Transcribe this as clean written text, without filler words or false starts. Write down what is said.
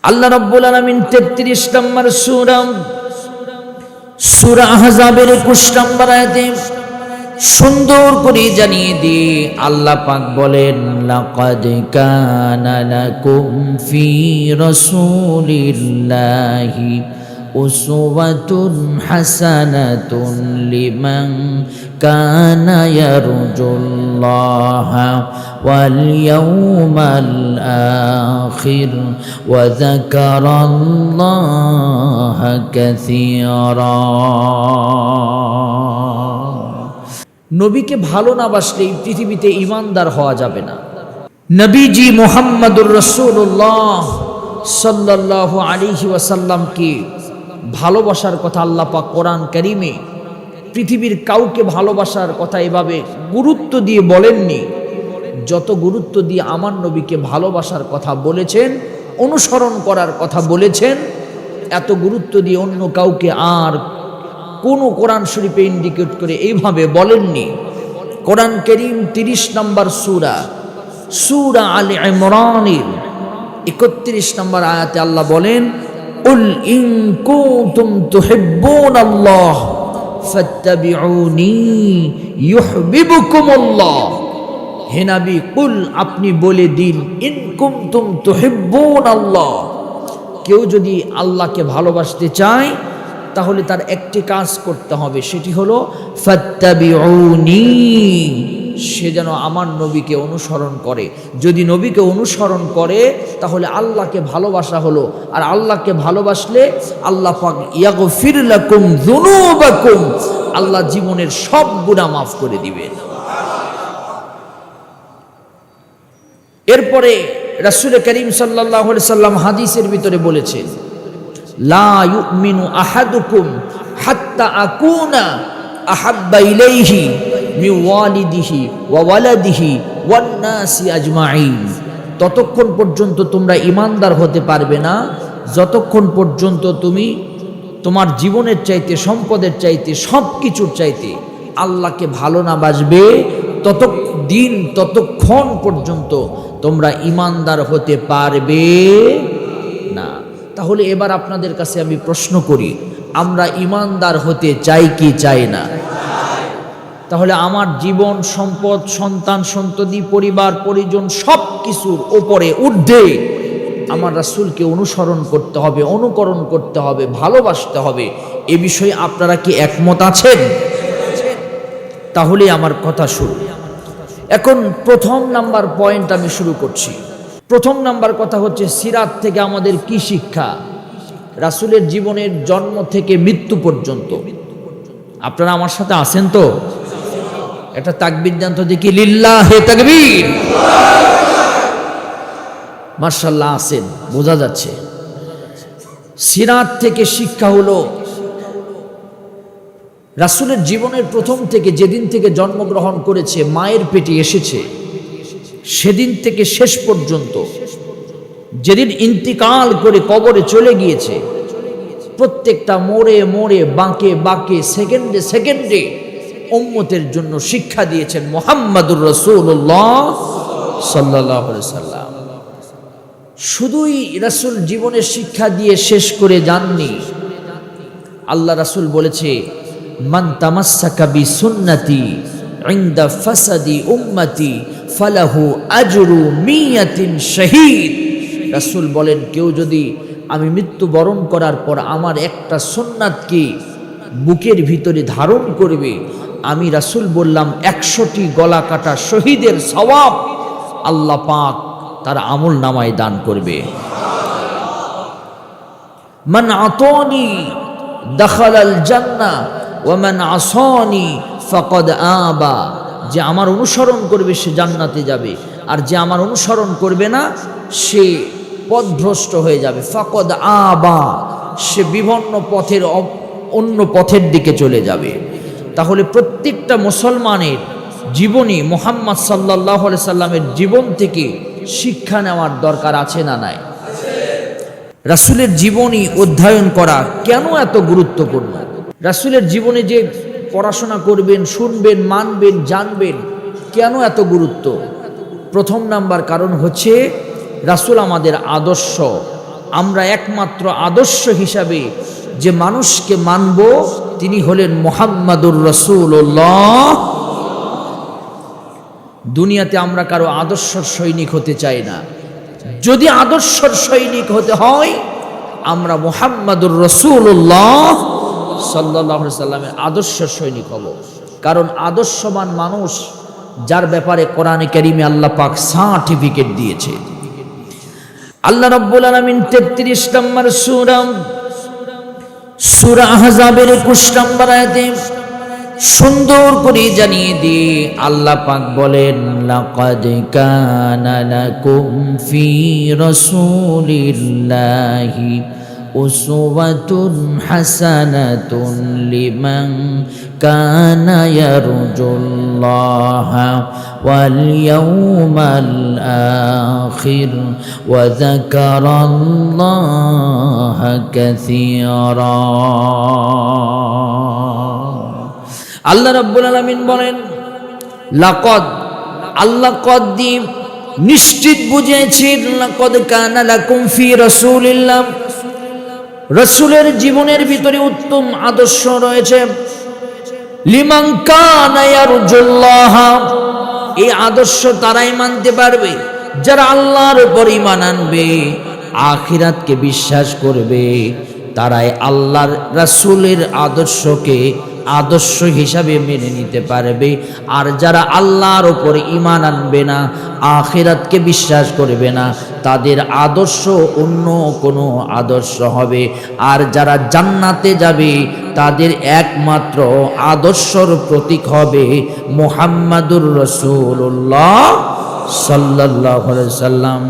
আল্লাহ রাব্বুল আলামিন 33 নম্বর সূরা আহজাবের 21 নম্বর আয়াতে সুন্দর করে জানিয়ে দিয়ে আল্লাহ পাক বলেন, লাকাদ কানা লাকুম ফি রাসূলিল্লাহি উসওয়াতুন হাসানাতুন লিমান কানা ইয়ারজুল্লাহা ওয়াল ইয়াউমাল আখির ওয়া যাকারাল্লাহা কাসীরা। নবীকে ভালো না বাসলে এই পৃথিবীতে ঈমানদার হওয়া যাবে না। নবীজি মুহাম্মদুর রাসূলুল্লাহ সাল্লাল্লাহু আলাইহি ওয়াসাল্লামকে ভালোবাসার কথা আল্লাহ পাক কোরআন কারীমে পৃথিবীর কাউকে ভালোবাসার কথা এভাবে গুরুত্ব দিয়ে বলেননি যত গুরুত্ব দিয়ে আমার নবীকে ভালোবাসার কথা বলেছেন, অনুসরণ করার কথা বলেছেন। এত গুরুত্ব দিয়ে অন্য কাউকে আর কোন কোরআন শরীফে ইন্ডিকেট করে এইভাবে বলেননি। কোরআন কারীম 30 নম্বর সূরা আলে ইমরানের 31 নম্বর আয়াতে আল্লাহ বলেন, কুল ইন কুনতুম তুহিব্বুনাল্লাহ ফাত্তাবিউনি ইউহিব্বুকুমুল্লাহ। হে নবী, কুল আপনি বলে দিন, ইন কুনতুম তুহিব্বুনাল্লাহ, কেউ যদি আল্লাহকে ভালোবাসতে চায় তাহলে তার একটি কাজ করতে হবে, সেটি হলো ফাত্তাবিউনি, সে যেন আমার নবীকে অনুসরণ করে। যদি নবীকে অনুসরণ করে তাহলে আল্লাহকে ভালোবাসা হলো, আর আল্লাহকে ভালোবাসলে আল্লাহ পাক ইয়াগফির লাকুম যুনুবাকুম, আল্লাহ জীবনের সব গুনাহ মাফ করে দিবেন। এরপরে রাসূল করিম সাল্লাল্লাহু আলাইহি সাল্লাম হাদিসের ভিতরে বলেছেন, লা ইউমিনু আহাদুকুম হাত্তা আকুনা আহাব্বা ইলাইহি মিন ওয়ালিদিহি ওয়া ওয়ালাদিহি ওয়ান নাসি আজমাইন। ততক্ষণ পর্যন্ত তোমরা ঈমানদার হতে পারবে না যতক্ষণ পর্যন্ত তুমি তোমার জীবনের চাইতে, সম্পদের চাইতে, সব কিছুর চাইতে আল্লাহকে ভালো না বাসবে, ততক্ষণ পর্যন্ত তোমরা ঈমানদার হতে পারবে না। তাহলে এবার আপনাদের কাছে আমি প্রশ্ন করি, আমরা ঈমানদার হতে চাই কি চাই না? তাহলে আমার জীবন, সম্পদ, সন্তান সন্ততি, পরিবার পরিজন সব কিছুর উপরে ঊর্ধ্বে আমার রাসূলকে অনুসরণ করতে হবে, অনুকরণ করতে হবে, ভালোবাসতে হবে। এ বিষয়ে আপনারা কি একমত আছেন? তাহলে আমার কথা শুরু। এখন প্রথম নাম্বার পয়েন্ট আমি শুরু করছি। প্রথম নাম্বার কথা হচ্ছে, সিরাত থেকে আমাদের কি শিক্ষা? রাসূলের জীবনের জন্ম থেকে মৃত্যু পর্যন্ত। আপনারা আমার সাথে আছেন তো? এটা তাকবীর দেন তো দেখি, লিল্লাহে তাকবীর। মাশাআল্লাহ আছেন, বোঝা যাচ্ছে। সিরাত থেকে শিক্ষা হলো, রাসূলের জীবনের প্রথম থেকে, যেদিন থেকে জন্মগ্রহণ করেছে, মায়ের পেটে এসেছে, সেদিন থেকে শেষ পর্যন্ত, যেদিন ইন্তিকাল করে কবরে চলে গিয়েছে, প্রত্যেকটা মোড়ে মোড়ে, বাঁকে বাঁকে, সেকেন্ডে সেকেন্ডে উম্মতের জন্য শিক্ষা দিয়েছেন মুহাম্মাদুর রাসূলুল্লাহ সাল্লাল্লাহু আলাইহি সাল্লাম। শুধুই রাসূল জীবনের শিক্ষা দিয়ে শেষ করে যাননি। আল্লাহ রাসূল বলেছে, মান তামাসসাকা বিসুন্নতি ইনদা ফাসাদি উম্মতি ফালাহু আজরু মিয়াতিন শাহীদ। রাসূল বলেন, কেউ যদি আমি মৃত্যুবরণ করার পর আমার একটা সুন্নাতকে বুকের ভিতরে ধারণ করবে, আমি রাসূল বললাম 100টি গলা কাটা শহীদের সওয়াব আল্লাহ পাক তার আমল নামায় দান করবে। মান আতানি দাখালাল জান্নাহ ওয়া মান আসানি ফাকাদ আবা। যে আমার অনুসরণ করবে সে জান্নাতে যাবে, আর যে আমার অনুসরণ করবে না সে পথভ্রষ্ট হয়ে যাবে। ফাকাদ আবা, সে বিভিন্ন পথের, অন্য পথের দিকে চলে যাবে। তাহলে প্রত্যেকটা মুসলমানের জীবনে মুহাম্মদ সাল্লাল্লাহু আলাইহি সাল্লামের জীবন থেকে শিক্ষা নেওয়ার দরকার আছে না নাই? রাসূলের জীবনী অধ্যয়ন করা কেন এত গুরুত্বপূর্ণ? রাসূলের জীবনে যে পড়াশোনা করবেন, শুনবেন, মানবেন, জানবেন, কেন এত গুরুত্ব? প্রথম নাম্বার কারণ হচ্ছে, রাসূল আমাদের আদর্শ, আমরা একমাত্র আদর্শ হিসাবে যে মানুষকে মানব তিনি হলেন মুহাম্মাদুর রাসূলুল্লাহ। দুনিয়াতে আমরা কারো আদর্শের সৈনিক হতে চাই না। যদি আদর্শের সৈনিক হতে হয় আমরা মুহাম্মাদুর রাসূলুল্লাহ সাল্লাল্লাহু আলাইহি সাল্লামের আদর্শের সৈনিক হব। কারণ আদর্শবান মানুষ যার ব্যাপারে কোরআনে কারিমে আল্লাহ পাক সার্টিফিকেট দিয়েছে। আল্লাহ রাব্বুল আলামিন 33 নম্বর সূরা আহজাবের 21 নম্বর আয়াতে সুন্দর করে জানিয়ে দিয়ে আল্লাহ পাক বলেন, লাকাদ কানা লাকুম ফি রাসূলিল্লাহি উসওয়াতুন হাসানাতুন লিমান কানা ইয়ারজুল্লাহা ওয়াল ইয়াউমাল আখির ওয়া যাকারাল্লাহা কাসীরা। আল্লাহ রাব্বুল আলামিন বলেন, লাকাদ, আল্লাহ কদ্দিম নিশ্চিত বুঝিয়েছেন, লাকাদ কানা লাকুম ফি রাসূলিল্লাহ, রাসূলের জীবনের ভিতরে উত্তম আদর্শ রয়েছে। লিমান কানা ইয়ারজুল্লাহ, এই আদর্শ তারাই মানতে পারবে যারা আল্লাহর উপর ঈমান আনবে, আখিরাতকে বিশ্বাস করবে, তারাই আল্লাহর রাসূলের আদর্শকে আদর্শ হিসাবে মেনে নিতে পারবে। আর যারা আল্লাহর উপর ঈমান আনবে না, আখিরাতকে বিশ্বাস করবে না, তাদের আদর্শ অন্য কোনো আদর্শ হবে। আর যারা জান্নাতে যাবে তাদের একমাত্র আদর্শর প্রতীক হবে মুহাম্মাদুর রাসূলুল্লাহ সাল্লাল্লাহু আলাইহি সাল্লাম।